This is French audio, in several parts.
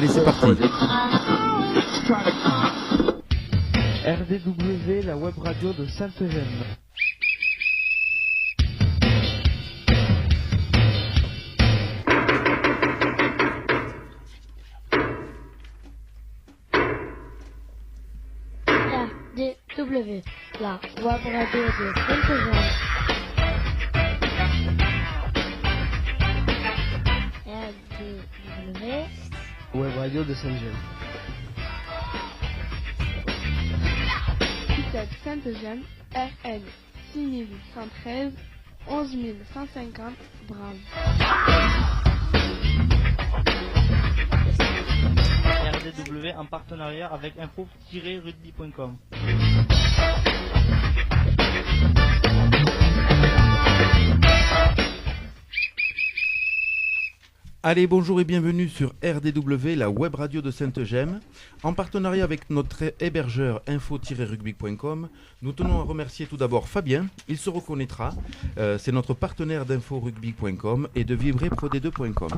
Allez, c'est parti. RDW, la web radio de Sainte-Gemme. RDW, la web radio de Sainte-Gemme. RDW, Web radio de Sainte-Gemme. Tête Sainte-Gemme, RN 6113, 11150, Bram. RDW en partenariat avec info-rugby.com. Allez, bonjour et bienvenue sur RDW, la web radio de Sainte-Gemme. En partenariat avec notre hébergeur info-rugby.com, nous tenons à remercier tout d'abord Fabien, il se reconnaîtra, c'est notre partenaire d'info-rugby.com et de vibrer-pro-d2.com.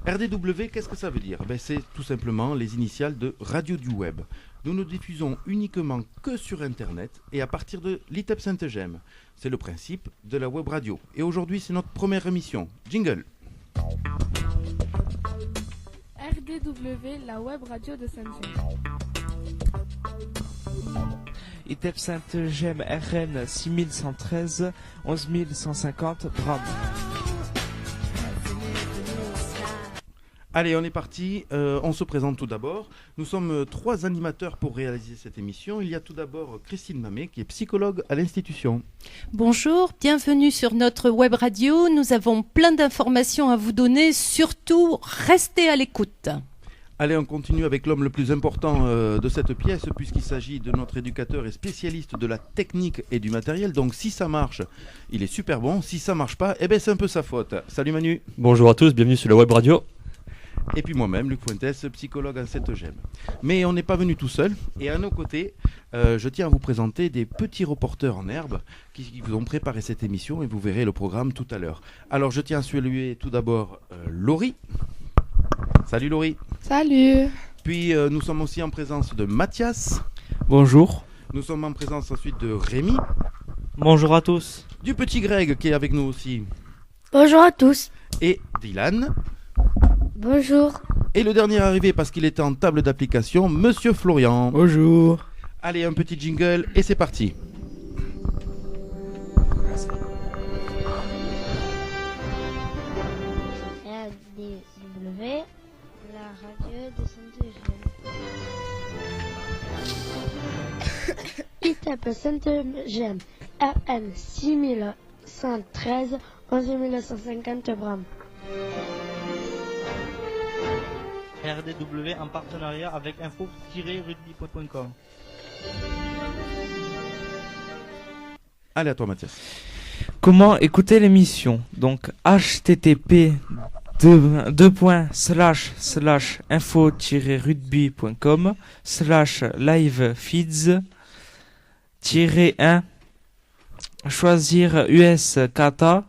RDW, qu'est-ce que ça veut dire ? C'est tout simplement les initiales de Radio du Web. Nous ne diffusons uniquement que sur Internet et à partir de l'ITEP Sainte-Gemme. C'est le principe de la web radio. Et aujourd'hui, c'est notre première émission. Jingle. RDW, la web radio de Sainte-Gemme. ITEP Sainte-Gemme, RN 6113, 11150, Bram. Allez, on est parti. On se présente tout d'abord. Nous sommes 3 animateurs pour réaliser cette émission. Il y a tout d'abord Christine Mamet, qui est psychologue à l'institution. Bonjour, bienvenue sur notre web radio. Nous avons plein d'informations à vous donner. Surtout, restez à l'écoute. Allez, on continue avec l'homme le plus important de cette pièce, puisqu'il s'agit de notre éducateur et spécialiste de la technique et du matériel. Donc, si ça marche, il est super bon. Si ça marche pas, c'est un peu sa faute. Salut Manu. Bonjour à tous, bienvenue sur la web radio. Et puis moi-même, Luc Fuentes, psychologue à Sainte-Gemme. Mais on n'est pas venu tout seul. Et à nos côtés, je tiens à vous présenter des petits reporters en herbe qui vous ont préparé cette émission et vous verrez le programme tout à l'heure. Alors je tiens à saluer tout d'abord Laurie. Salut Laurie. Salut. Puis nous sommes aussi en présence de Mathias. Bonjour. Nous sommes en présence ensuite de Rémi. Bonjour à tous. Du petit Greg qui est avec nous aussi. Bonjour à tous. Et Dylan. Bonjour. Et le dernier arrivé parce qu'il était en table d'application, Monsieur Florian. Bonjour. Allez, un petit jingle et c'est parti. RDW, la radio de Sainte-Gemme. ITEP Sainte-Gemme, RN 6113, 11150 Bram. RDW en partenariat avec info-rugby.com. Allez, à toi Mathias. Comment écouter l'émission ? Donc http://live-feeds-1 choisir US Carca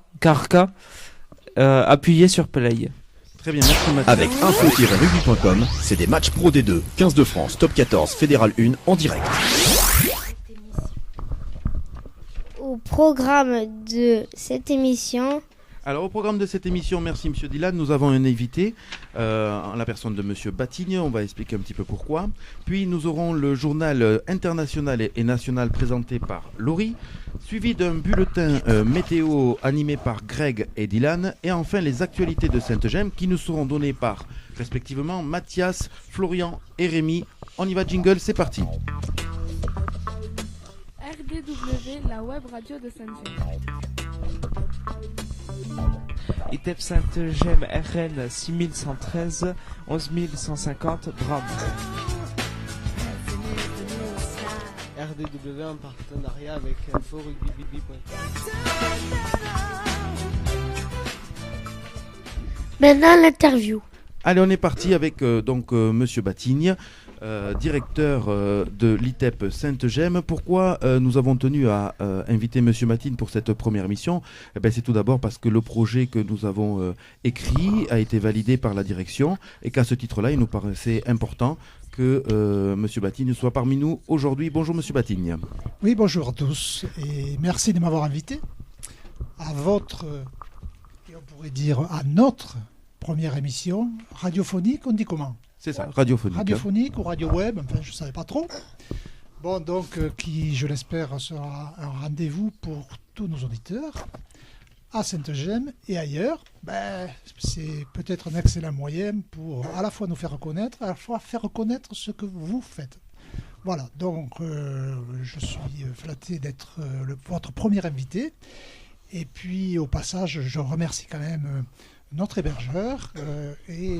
appuyez sur play. Très bien, merci Mathias. Avec info-rugby.com, c'est des matchs Pro D2, 15 de France, Top 14, Fédéral 1 en direct. Au programme de cette émission, Alors au programme de cette émission, merci Monsieur Dylan, nous avons un invité, en la personne de Monsieur Batigne, on va expliquer un petit peu pourquoi. Puis nous aurons le journal international et national présenté par Laurie, suivi d'un bulletin météo animé par Greg et Dylan, et enfin les actualités de Sainte-Gemme qui nous seront données par respectivement Mathias, Florian et Rémi. On y va, jingle, c'est parti. RDW, la web radio de Sainte-Gemme. ITEP Sainte-Gemme, RN 6113, 11150, Bram. RDW en partenariat avec info-rugby.com. maintenant l'interview. Allez, on est parti avec Monsieur Batigne. directeur de l'ITEP Sainte-Gemme. Pourquoi nous avons tenu à inviter Monsieur Matine pour cette première émission? C'est tout d'abord parce que le projet que nous avons écrit a été validé par la direction et qu'à ce titre-là, il nous paraissait important que Monsieur Batigne soit parmi nous aujourd'hui. Bonjour Monsieur Batigne. Oui, bonjour à tous et merci de m'avoir invité à votre, et on pourrait dire à notre première émission radiophonique. On dit comment? C'est ça, radiophonique. Radiophonique ou radio web, enfin je ne savais pas trop. Bon, donc qui, je l'espère, sera un rendez-vous pour tous nos auditeurs à Sainte-Gemme et ailleurs. C'est peut-être un excellent moyen pour à la fois nous faire reconnaître, à la fois faire reconnaître ce que vous faites. Voilà, donc je suis flatté d'être votre premier invité. Et puis au passage, je remercie quand même notre hébergeur et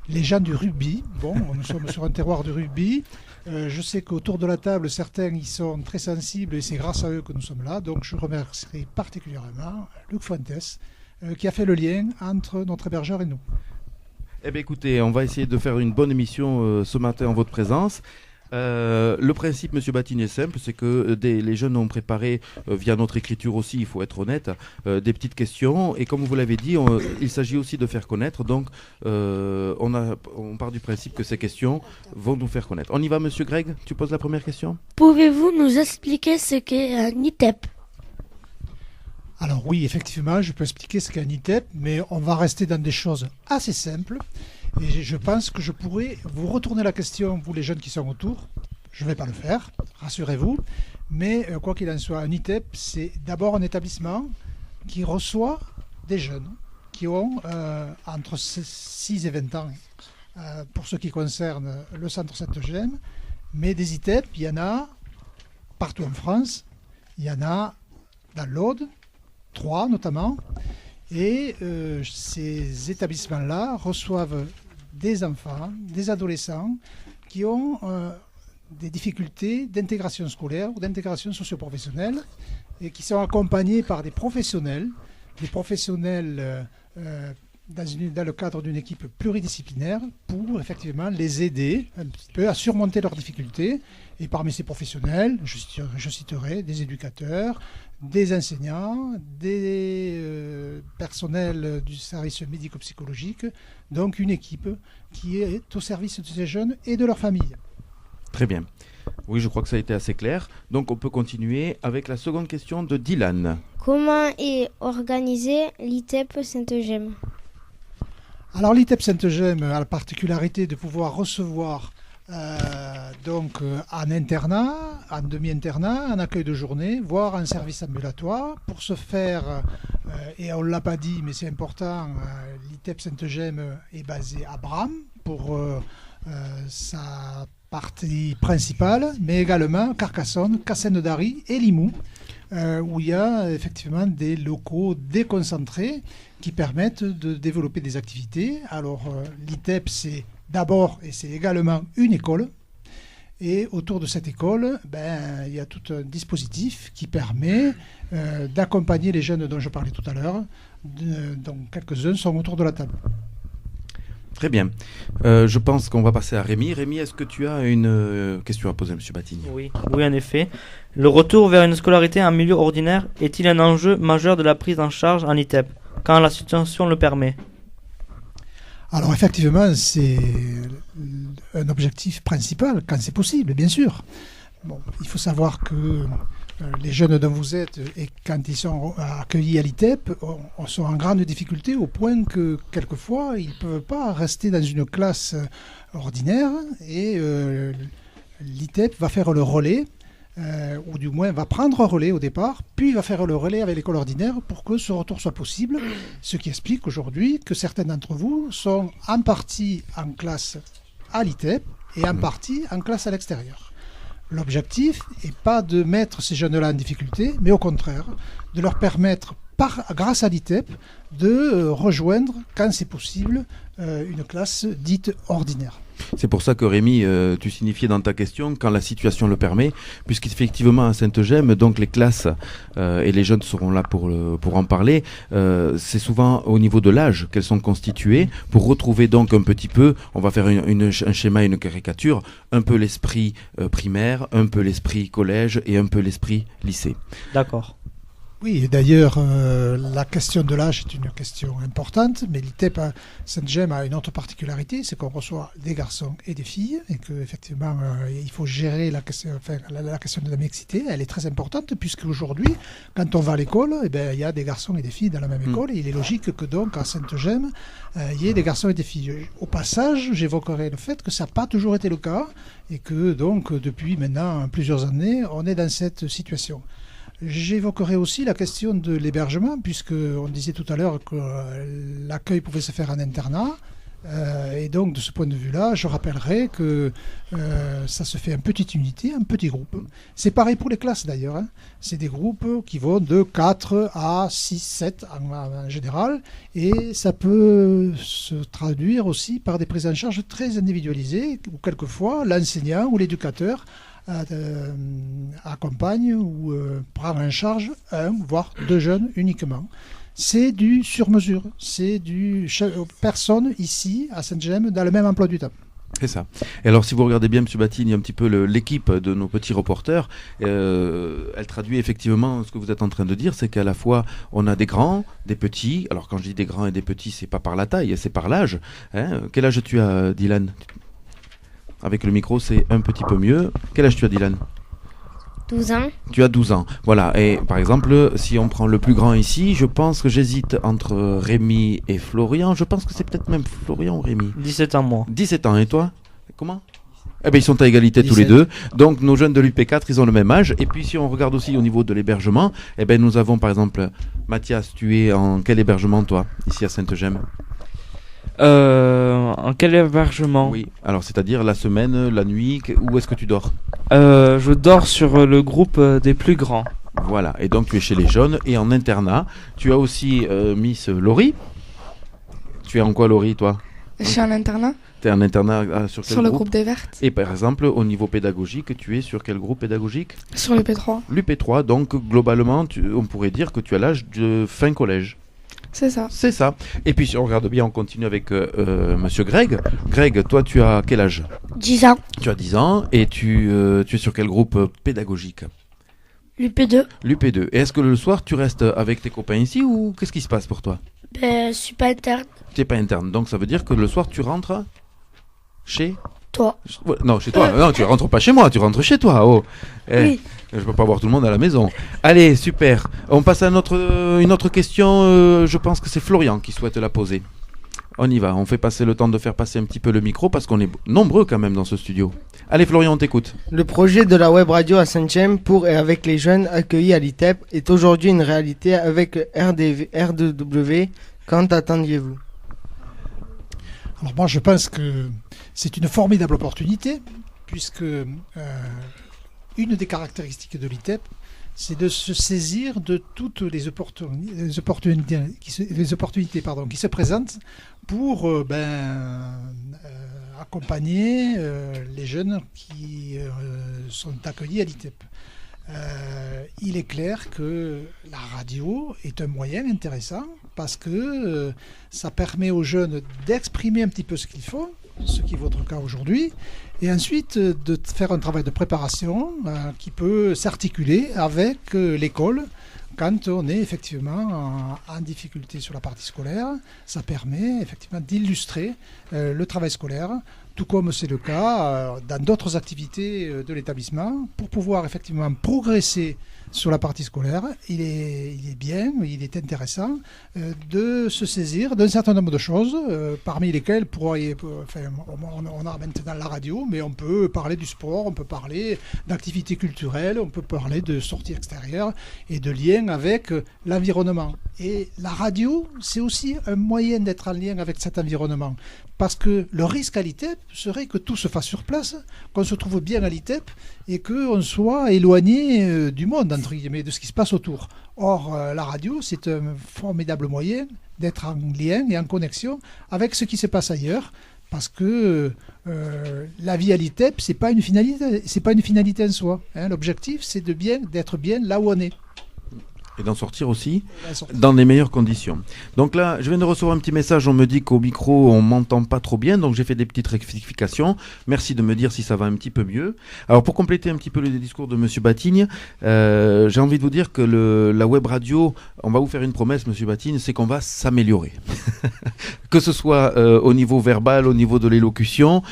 les gens du rugby. Bon, nous sommes sur un terroir de rugby. Je sais qu'autour de la table, certains y sont très sensibles et c'est grâce à eux que nous sommes là. Donc je remercierai particulièrement Luc Fuentes qui a fait le lien entre notre hébergeur et nous. Eh bien écoutez, on va essayer de faire une bonne émission ce matin en votre présence. Le principe, Monsieur Batigne, est simple, c'est que les jeunes ont préparé, via notre écriture aussi, il faut être honnête, des petites questions. Et comme vous l'avez dit, il s'agit aussi de faire connaître. Donc, on part du principe que ces questions vont nous faire connaître. On y va, Monsieur Greg? Tu poses la première question? Pouvez-vous nous expliquer ce qu'est un ITEP? Alors oui, effectivement, je peux expliquer ce qu'est un ITEP, mais on va rester dans des choses assez simples. Et je pense que je pourrais vous retourner la question, vous les jeunes qui sont autour. Je ne vais pas le faire, rassurez-vous. Mais quoi qu'il en soit, un ITEP, c'est d'abord un établissement qui reçoit des jeunes qui ont entre 6 et 20 ans, pour ce qui concerne le centre Sainte-Gemme. Mais des ITEP, il y en a partout en France. Il y en a dans l'Aude, 3 notamment. Et ces établissements-là reçoivent des enfants, des adolescents qui ont des difficultés d'intégration scolaire ou d'intégration socio-professionnelle et qui sont accompagnés par des professionnels dans le cadre d'une équipe pluridisciplinaire pour effectivement les aider un petit peu à surmonter leurs difficultés. Et parmi ces professionnels, je citerai des éducateurs, des enseignants, des personnels du service médico-psychologique, donc une équipe qui est au service de ces jeunes et de leurs familles. Très bien. Oui, je crois que ça a été assez clair. Donc on peut continuer avec la seconde question de Dylan. Comment est organisé l'ITEP Sainte-Gemme? Alors l'ITEP Sainte-Gemme a la particularité de pouvoir recevoir en internat, en demi-internat, en accueil de journée, voire en service ambulatoire. Pour ce faire, et on ne l'a pas dit, mais c'est important, l'ITEP Sainte-Gemme est basé à Bram pour sa partie principale, mais également Carcassonne, Cassel-Dari et Limoux, où il y a effectivement des locaux déconcentrés qui permettent de développer des activités. Alors l'ITEP, c'est d'abord, et c'est également une école, et autour de cette école, il y a tout un dispositif qui permet d'accompagner les jeunes dont je parlais tout à l'heure, dont quelques-uns sont autour de la table. Très bien. Je pense qu'on va passer à Rémi. Rémi, est-ce que tu as une question à poser à M. Batigne? Oui, en effet. Le retour vers une scolarité en milieu ordinaire est-il un enjeu majeur de la prise en charge en ITEP, quand la situation le permet? Alors effectivement, c'est un objectif principal, quand c'est possible, bien sûr. Bon, il faut savoir que les jeunes dont vous êtes, et quand ils sont accueillis à l'ITEP, sont en grande difficulté au point que quelquefois, ils ne peuvent pas rester dans une classe ordinaire et l'ITEP va faire le relais, ou du moins va prendre un relais au départ, puis va faire le relais avec l'école ordinaire pour que ce retour soit possible, ce qui explique aujourd'hui que certains d'entre vous sont en partie en classe à l'ITEP et en partie en classe à l'extérieur. L'objectif n'est pas de mettre ces jeunes-là en difficulté, mais au contraire, de leur permettre grâce à l'ITEP, de rejoindre, quand c'est possible, une classe dite ordinaire. C'est pour ça que Rémi, tu signifiais dans ta question quand la situation le permet, puisqu'effectivement à Sainte-Gemme, donc les classes et les jeunes seront là pour en parler. C'est souvent au niveau de l'âge qu'elles sont constituées pour retrouver donc un petit peu, on va faire un schéma, une caricature, un peu l'esprit primaire, un peu l'esprit collège et un peu l'esprit lycée. D'accord. Oui, et d'ailleurs, la question de l'âge est une question importante, mais l'ITEP à Sainte-Gemme a une autre particularité, c'est qu'on reçoit des garçons et des filles, et qu'effectivement, il faut gérer la question de la mixité. Elle est très importante, puisque aujourd'hui, quand on va à l'école, eh ben, il y a des garçons et des filles dans la même école, et il est logique que donc, à Sainte-Gemme, il y ait des garçons et des filles. Au passage, j'évoquerai le fait que ça n'a pas toujours été le cas, et que donc, depuis maintenant plusieurs années, on est dans cette situation. J'évoquerai aussi la question de l'hébergement, puisqu'on disait tout à l'heure que l'accueil pouvait se faire en internat. Et donc, de ce point de vue-là, je rappellerai que ça se fait en petite unité, en petit groupe. C'est pareil pour les classes d'ailleurs. Hein. C'est des groupes qui vont de 4 à 6, 7 en général. Et ça peut se traduire aussi par des prises en charge très individualisées, où quelquefois l'enseignant ou l'éducateur accompagne ou prend en charge un, voire deux jeunes uniquement. C'est du sur-mesure, c'est personne ici à Sainte-Gemme dans le même emploi du temps. C'est ça. Et alors, si vous regardez bien, M. Battini, un petit peu l'équipe de nos petits reporters, elle traduit effectivement ce que vous êtes en train de dire, c'est qu'à la fois, on a des grands, des petits. Alors, quand je dis des grands et des petits, c'est pas par la taille, c'est par l'âge. Hein. Quel âge tu as, Dylan ? Avec le micro, c'est un petit peu mieux. Quel âge tu as, Dylan ? 12 ans. Tu as 12 ans. Voilà. Et par exemple, si on prend le plus grand ici, je pense que j'hésite entre Rémi et Florian. Je pense que c'est peut-être même Florian ou Rémi. 17 ans, moi. 17 ans. Et toi ? Comment ? Eh bien, ils sont à égalité 17. Tous les deux. Donc, nos jeunes de l'UP4, ils ont le même âge. Et puis, si on regarde aussi au niveau de l'hébergement, eh ben, nous avons par exemple, Mathias, tu es en quel hébergement, toi, ici à Sainte-Gemme ? En quel hébergement ? Oui, alors c'est-à-dire la semaine, la nuit, où est-ce que tu dors ? Je dors sur le groupe des plus grands. Voilà, et donc tu es chez les jeunes et en internat. Tu as aussi Miss Laurie. Tu es en quoi, Laurie, toi ? Je suis en internat. Tu es en internat sur quel Sur le groupe des Vertes. Et par exemple, au niveau pédagogique, tu es sur quel groupe pédagogique ? Sur l'UP3. L'UP3, donc globalement, on pourrait dire que tu as l'âge de fin collège. C'est ça. C'est ça. Et puis si on regarde bien, on continue avec Monsieur Greg. Greg, toi tu as quel âge ? 10 ans. Tu as 10 ans et tu es sur quel groupe pédagogique ? L'UP2. L'UP2. Et est-ce que le soir tu restes avec tes copains ici ou qu'est-ce qui se passe pour toi ? Je suis pas interne. Tu n'es pas interne, donc ça veut dire que le soir tu rentres chez toi. Non, chez toi. Non, tu rentres pas chez moi, tu rentres chez toi. Oh. Oui. Je peux pas voir tout le monde à la maison. Allez, super. On passe à une autre question. Je pense que c'est Florian qui souhaite la poser. On y va. On fait passer le temps de faire passer un petit peu le micro parce qu'on est nombreux quand même dans ce studio. Allez, Florian, on t'écoute. Le projet de la web radio à Sainte-Gemme pour et avec les jeunes accueillis à l'ITEP est aujourd'hui une réalité avec R2W. Quand attendiez-vous ? Alors moi, je pense que c'est une formidable opportunité puisque une des caractéristiques de l'ITEP, c'est de se saisir de toutes les opportunités qui se présentent pour accompagner les jeunes qui sont accueillis à l'ITEP. Il est clair que la radio est un moyen intéressant parce que ça permet aux jeunes d'exprimer un petit peu ce qu'ils font, ce qui est votre cas aujourd'hui, et ensuite de faire un travail de préparation qui peut s'articuler avec l'école quand on est effectivement en difficulté sur la partie scolaire. Ça permet effectivement d'illustrer le travail scolaire, tout comme c'est le cas dans d'autres activités de l'établissement, pour pouvoir effectivement progresser sur la partie scolaire. Il est bien, il est intéressant de se saisir d'un certain nombre de choses, parmi lesquelles on a maintenant la radio, mais on peut parler du sport, on peut parler d'activités culturelles, on peut parler de sorties extérieures et de liens avec l'environnement. Et la radio, c'est aussi un moyen d'être en lien avec cet environnement. Parce que le risque à l'ITEP serait que tout se fasse sur place, qu'on se trouve bien à l'ITEP et qu'on soit éloigné du monde en entre guillemets, de ce qui se passe autour. Or, la radio, c'est un formidable moyen d'être en lien et en connexion avec ce qui se passe ailleurs, parce que la vie à l'ITEP, c'est pas une finalité en soi. Hein. L'objectif, c'est d'être bien là où on est. Et d'en sortir aussi dans les meilleures conditions. Donc là, je viens de recevoir un petit message, on me dit qu'au micro, on m'entend pas trop bien, donc j'ai fait des petites rectifications. Merci de me dire si ça va un petit peu mieux. Alors pour compléter un petit peu le discours de Monsieur Batigne, j'ai envie de vous dire que la web radio, on va vous faire une promesse, Monsieur Batigne, c'est qu'on va s'améliorer. Que ce soit au niveau verbal, au niveau de l'élocution,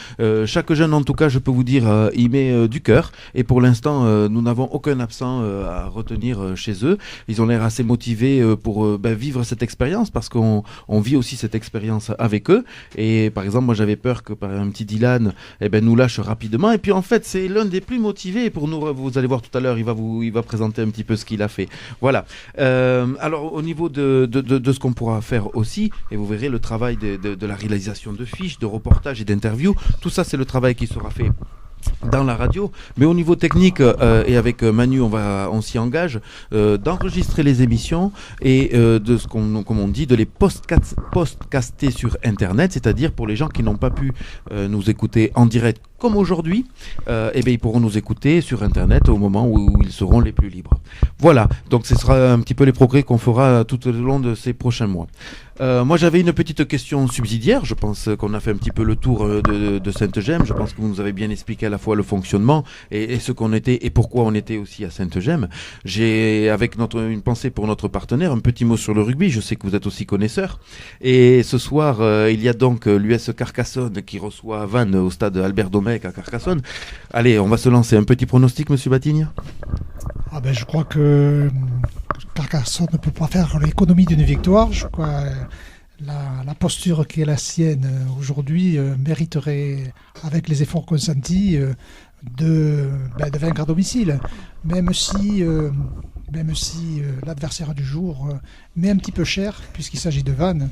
chaque jeune en tout cas, je peux vous dire, il met du cœur, et pour l'instant, nous n'avons aucun absent à retenir chez eux. Ils ont l'air assez motivés pour vivre cette expérience, parce qu'on vit aussi cette expérience avec eux. Et par exemple, moi j'avais peur que par un petit Dylan nous lâche rapidement. Et puis en fait, c'est l'un des plus motivés pour nous. Vous allez voir tout à l'heure, il va présenter un petit peu ce qu'il a fait. Voilà. Alors au niveau de ce qu'on pourra faire aussi, et vous verrez le travail de la réalisation de fiches, de reportages et d'interviews, tout ça c'est le travail qui sera fait dans la radio, mais au niveau technique et avec Manu on s'y engage d'enregistrer les émissions et de ce comme on dit, de les postcaster sur internet, c'est-à-dire pour les gens qui n'ont pas pu nous écouter en direct comme aujourd'hui, ils pourront nous écouter sur internet au moment où ils seront les plus libres. Voilà, donc ce sera un petit peu les progrès qu'on fera tout au long de ces prochains mois. Moi j'avais une petite question subsidiaire, je pense qu'on a fait un petit peu le tour de Sainte-Gemme, je pense que vous nous avez bien expliqué à la fois le fonctionnement et ce qu'on était et pourquoi on était aussi à Sainte-Gemme. J'ai avec une pensée pour notre partenaire, un petit mot sur le rugby, je sais que vous êtes aussi connaisseur, et ce soir il y a donc l'US Carcassonne qui reçoit Vannes au stade Albert Domecq à Carcassonne. Allez, on va se lancer, un petit pronostic Monsieur Batigne. Je crois que Carcassonne ne peut pas faire l'économie d'une victoire. Je crois la posture qui est la sienne aujourd'hui mériterait, avec les efforts consentis, de vaincre à domicile. Même si l'adversaire du jour m'est un petit peu cher, puisqu'il s'agit de Vannes,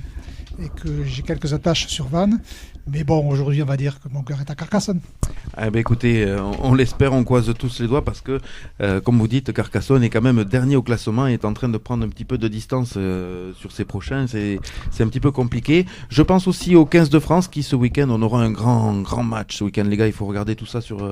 et que j'ai quelques attaches sur Vannes. Mais bon, aujourd'hui, on va dire que mon cœur est à Carcassonne. Écoutez, on l'espère, on croise tous les doigts parce que, comme vous dites, Carcassonne est quand même dernier au classement et est en train de prendre un petit peu de distance sur ses prochains. C'est un petit peu compliqué. Je pense aussi au 15 de France qui, ce week-end, on aura un grand match. Ce week-end, les gars, il faut regarder tout ça sur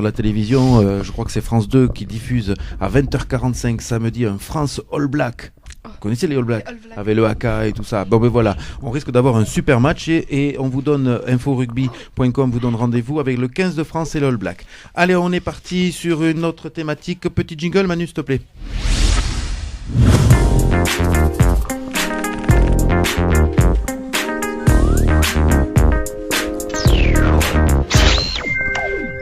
la télévision. Je crois que c'est France 2 qui diffuse à 20h45 samedi un France All Black. Vous connaissez les All Blacks avec le haka et tout ça. Voilà, on risque d'avoir un super match et on vous donne inforugby.com vous donne rendez-vous avec le 15 de France et le All Black. Allez, on est parti sur une autre thématique. Petit jingle, Manu, s'il te plaît.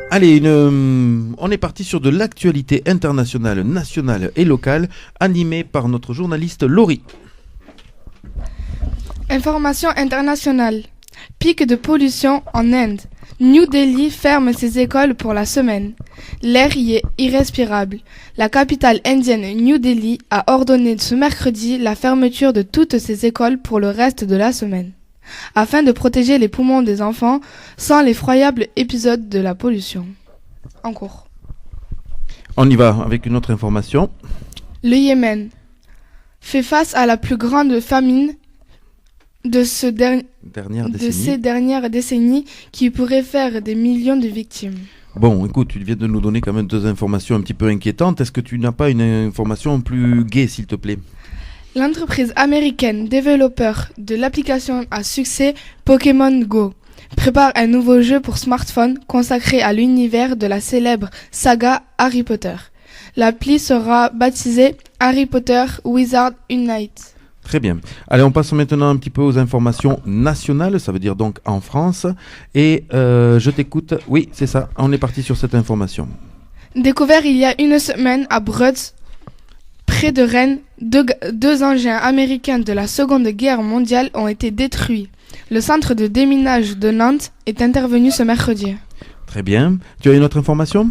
Allez, on est parti sur de l'actualité internationale, nationale et locale, animée par notre journaliste Laurie. Information internationale. Pic de pollution en Inde. New Delhi ferme ses écoles pour la semaine. L'air y est irrespirable. La capitale indienne New Delhi a ordonné ce mercredi la fermeture de toutes ses écoles pour le reste de la semaine, afin de protéger les poumons des enfants sans l'effroyable épisode de la pollution en cours. On y va avec une autre information. Le Yémen fait face à la plus grande famine de ces dernières décennies qui pourrait faire des millions de victimes. Bon, écoute, tu viens de nous donner quand même deux informations un petit peu inquiétantes. Est-ce que tu n'as pas une information plus gaie, s'il te plaît ? L'entreprise américaine développeur de l'application à succès Pokémon Go prépare un nouveau jeu pour smartphone consacré à l'univers de la célèbre saga Harry Potter. L'appli sera baptisée Harry Potter Wizard Unite. Très bien. Allez, on passe maintenant un petit peu aux informations nationales, ça veut dire donc en France. Et je t'écoute. Oui, c'est ça, on est parti sur cette information. Découvert il y a une semaine à Breutz, près de Rennes, deux engins américains de la Seconde Guerre mondiale ont été détruits. Le centre de déminage de Nantes est intervenu ce mercredi. Très bien. Tu as une autre information ?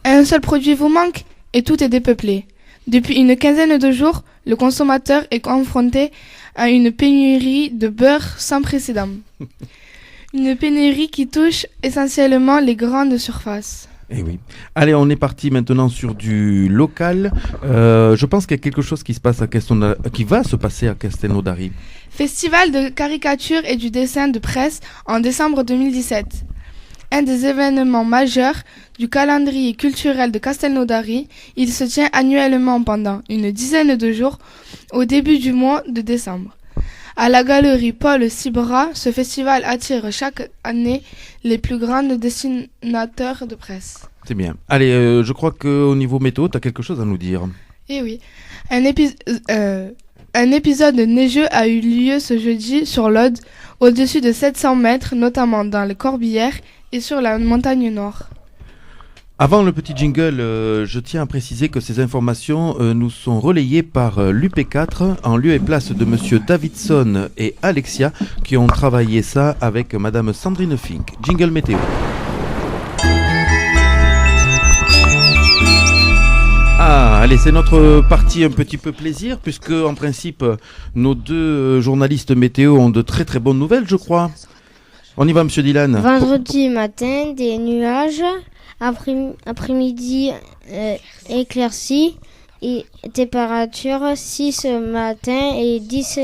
Un seul produit vous manque et tout est dépeuplé. Depuis une quinzaine de jours, le consommateur est confronté à une pénurie de beurre sans précédent. Une pénurie qui touche essentiellement les grandes surfaces. Eh oui. Allez, on est parti maintenant sur du local. Je pense qu'il y a quelque chose qui va se passer à Castelnaudary. Festival de caricature et du dessin de presse en décembre 2017. Un des événements majeurs du calendrier culturel de Castelnaudary, il se tient annuellement pendant une dizaine de jours au début du mois de décembre. À la galerie Paul Sibra, ce festival attire chaque année les plus grands dessinateurs de presse. C'est bien. Allez, je crois qu'au niveau météo, tu as quelque chose à nous dire. Eh oui, un épisode neigeux a eu lieu ce jeudi sur l'Aude, au-dessus de 700 mètres, notamment dans les Corbières et sur la montagne nord. Avant le petit jingle, je tiens à préciser que ces informations nous sont relayées par l'UP4 en lieu et place de monsieur Davidson et Alexia qui ont travaillé ça avec madame Sandrine Fink. Jingle météo. Ah, allez, c'est notre partie un petit peu plaisir puisque en principe nos deux journalistes météo ont de très très bonnes nouvelles, je crois. On y va, monsieur Dylan. Vendredi matin, des nuages. Après-midi, éclaircies et température 6 matin et 10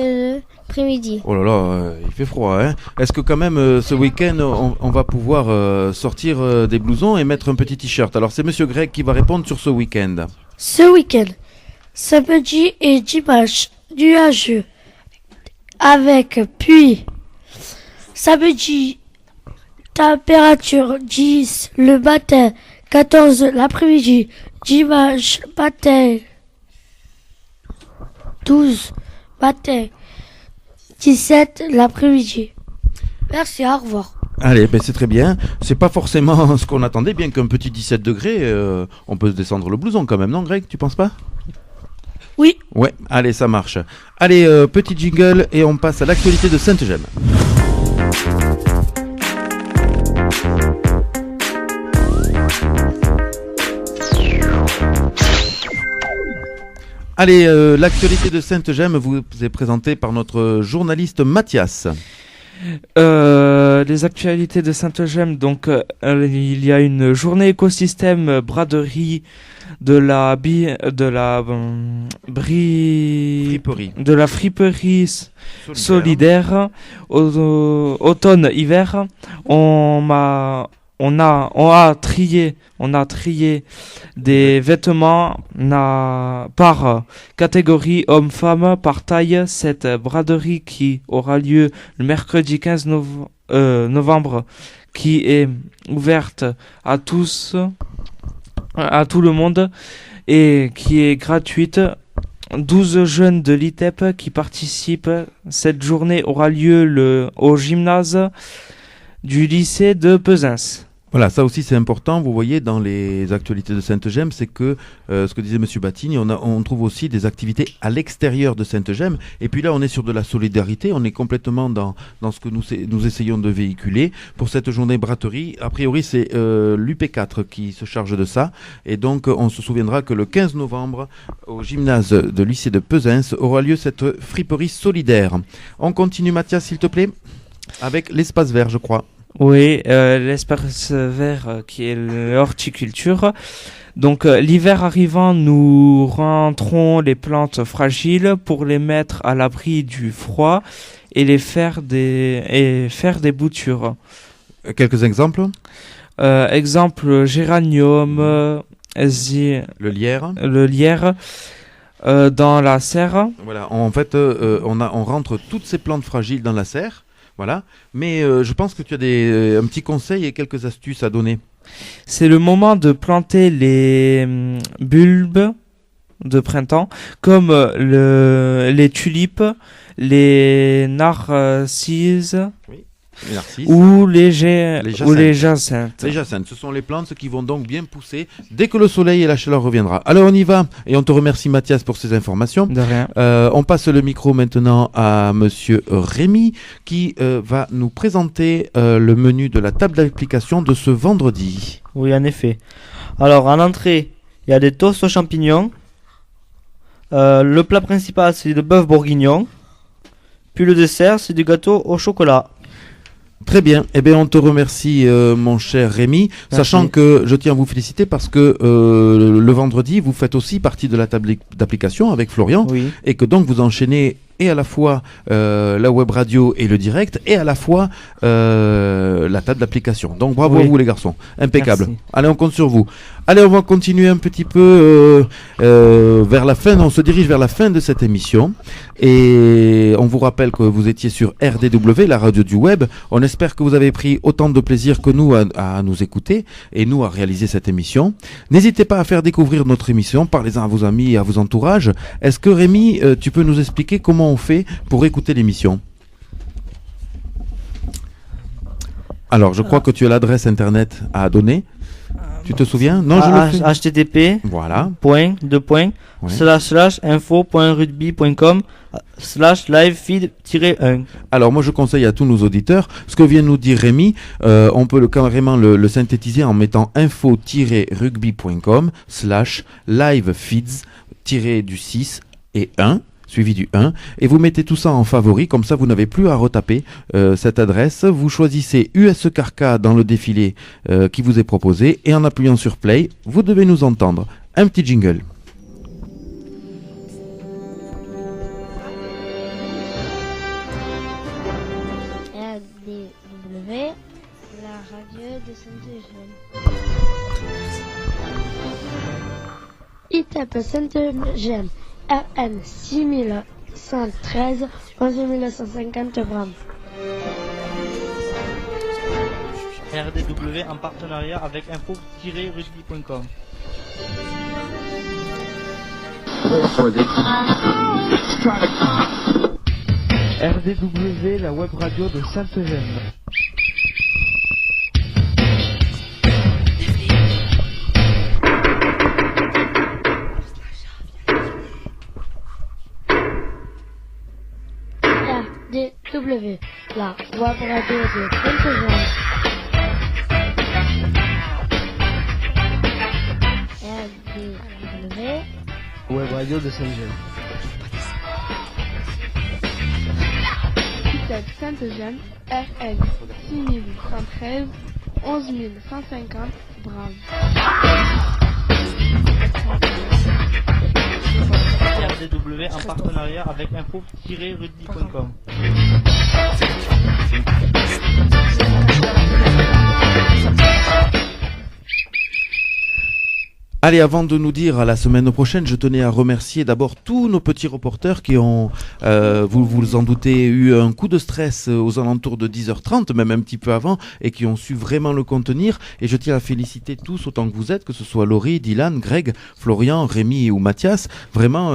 après-midi. Oh là là, il fait froid, hein. Est-ce que quand même ce week-end on va pouvoir sortir des blousons et mettre un petit t-shirt? Alors c'est monsieur Greg qui va répondre sur ce week-end. Ce week-end, samedi et dimanche, nuageux avec pluie. Samedi, température 10 le matin, 14 l'après-midi. Dimanche matin, 12 matin, 17 l'après-midi. Merci, au revoir. Allez, ben c'est très bien. C'est pas forcément ce qu'on attendait, bien qu'un petit 17 degrés, on peut se descendre le blouson quand même, non Greg, tu penses pas? Oui. Ouais, allez, ça marche. Allez, petit jingle et on passe à l'actualité de Sainte-Gemme. Allez, l'actualité de Sainte-Gemme vous est présentée par notre journaliste Mathias. Les actualités de Sainte-Gemme, donc il y a une journée écosystème braderie de la friperie solidaire automne-hiver. On a trié des vêtements par catégorie homme-femme par taille. Cette braderie qui aura lieu le mercredi 15 novembre, qui est ouverte à tout le monde et qui est gratuite. 12 jeunes de l'ITEP qui participent. Cette journée aura lieu au gymnase du lycée de Pesens. Voilà, ça aussi c'est important, vous voyez dans les actualités de Sainte-Gemme, c'est que ce que disait monsieur Batigny, on trouve aussi des activités à l'extérieur de Sainte-Gemme, et puis là on est sur de la solidarité, on est complètement dans ce que nous essayons de véhiculer. Pour cette journée braderie, a priori c'est l'UP4 qui se charge de ça, et donc on se souviendra que le 15 novembre, au gymnase de lycée de Pesens, aura lieu cette friperie solidaire. On continue Mathias s'il te plaît, avec l'espace vert je crois. Oui, l'espace vert qui est l'horticulture. Donc l'hiver arrivant, nous rentrons les plantes fragiles pour les mettre à l'abri du froid et faire des boutures. Quelques exemples exemple géranium, le lierre. Dans la serre. Voilà, en fait, on rentre toutes ces plantes fragiles dans la serre. Voilà, mais je pense que tu as un petit conseil et quelques astuces à donner. C'est le moment de planter les bulbes de printemps, comme les tulipes, les narcisses. Oui. Les narcisses. Ou les jacinthes. Les jacinthes, ce sont les plantes qui vont donc bien pousser dès que le soleil et la chaleur reviendra. Alors on y va, et on te remercie Mathias pour ces informations. De rien. On passe le micro maintenant à monsieur Rémi qui va nous présenter le menu de la table d'application de ce vendredi. Oui, en effet. Alors en entrée, il y a des toasts aux champignons. Le plat principal, c'est le bœuf bourguignon. Puis le dessert, c'est du gâteau au chocolat. Très bien. Eh bien, on te remercie, mon cher Rémi. Merci. Sachant que je tiens à vous féliciter parce que le vendredi, vous faites aussi partie de la table d'application avec Florian. Oui. Et que donc vous enchaînez et à la fois la web radio et le direct et à la fois la table d'application. Donc bravo Oui. à vous les garçons. Impeccable. Merci. Allez, on compte sur vous. Allez, on va continuer un petit peu vers la fin. On se dirige vers la fin de cette émission. Et on vous rappelle que vous étiez sur RDW, la radio du web. On espère que vous avez pris autant de plaisir que nous à nous écouter et nous à réaliser cette émission. N'hésitez pas à faire découvrir notre émission. Parlez-en à vos amis et à vos entourages. Est-ce que Rémi, tu peux nous expliquer comment on fait pour écouter l'émission? Alors, je crois que tu as l'adresse internet à donner. Tu te souviens? Non, je le fais. http Voilà. info.rugby.com/live-feed-1. Alors moi je conseille à tous nos auditeurs, ce que vient nous dire Rémi, on peut carrément le synthétiser en mettant info-rugby.com/live-feeds-du 6 et 1. Suivi du 1, et vous mettez tout ça en favori, comme ça vous n'avez plus à retaper cette adresse. Vous choisissez US Carca dans le défilé qui vous est proposé, et en appuyant sur Play, vous devez nous entendre. Un petit jingle. RDW, la radio de Saint-Eugène. ITEP Saint-Eugène, RN 6113, 11950 grammes. RDW en partenariat avec info-rugby.com. RDW, la web radio de Saint-Eugène. RDW, la web radio de Saint-Eugène. RDW, Web radio de Saint-Eugène. ITEP Saint-Eugène, RN 6113, 11150 Braves. RDW en partenariat avec info-rugby.com. Allez, avant de nous dire à la semaine prochaine, je tenais à remercier d'abord tous nos petits reporters qui ont, vous en doutez, eu un coup de stress aux alentours de 10h30, même un petit peu avant, et qui ont su vraiment le contenir. Et je tiens à féliciter tous autant que vous êtes, que ce soit Laurie, Dylan, Greg, Florian, Rémi ou Mathias. Vraiment,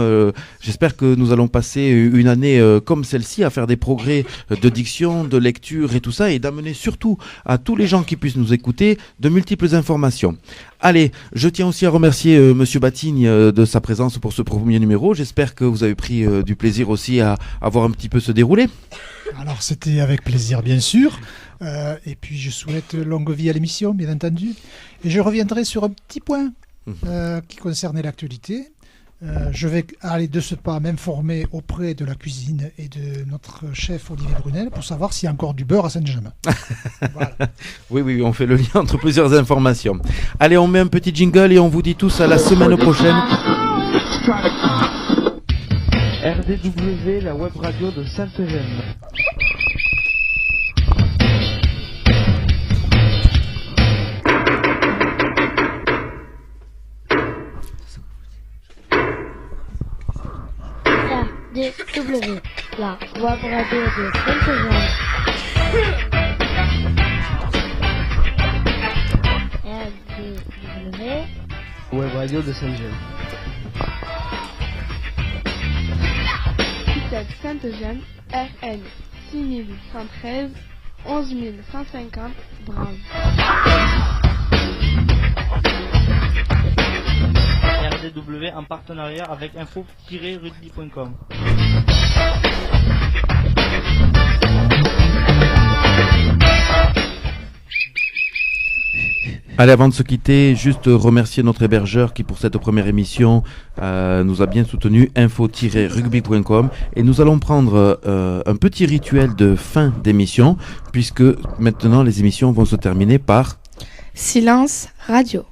j'espère que nous allons passer une année comme celle-ci à faire des progrès de diction, de lecture et tout ça, et d'amener surtout à tous les gens qui puissent nous écouter de multiples informations. Allez, je tiens aussi à remercier Monsieur Batigne de sa présence pour ce premier numéro. J'espère que vous avez pris du plaisir aussi à voir un petit peu se dérouler. Alors c'était avec plaisir bien sûr, et puis je souhaite longue vie à l'émission bien entendu, et je reviendrai sur un petit point qui concernait l'actualité. Je vais aller de ce pas m'informer auprès de la cuisine et de notre chef Olivier Brunel pour savoir s'il y a encore du beurre à Saint-Germain. Voilà. Oui, on fait le lien entre plusieurs informations. Allez, on met un petit jingle et on vous dit tous à la semaine prochaine. RDW, la web radio de Saint-Eugène. RDW, la web radio de Saint-Eugène. RDW, Web radio de Saint-Eugène. ITEP Saint-Eugène, RN 6113, 11150 Braves. RDW en partenariat avec info-rugby.com. Allez, avant de se quitter, juste remercier notre hébergeur qui pour cette première émission nous a bien soutenu, info-rugby.com, et nous allons prendre un petit rituel de fin d'émission puisque maintenant les émissions vont se terminer par Silence radio.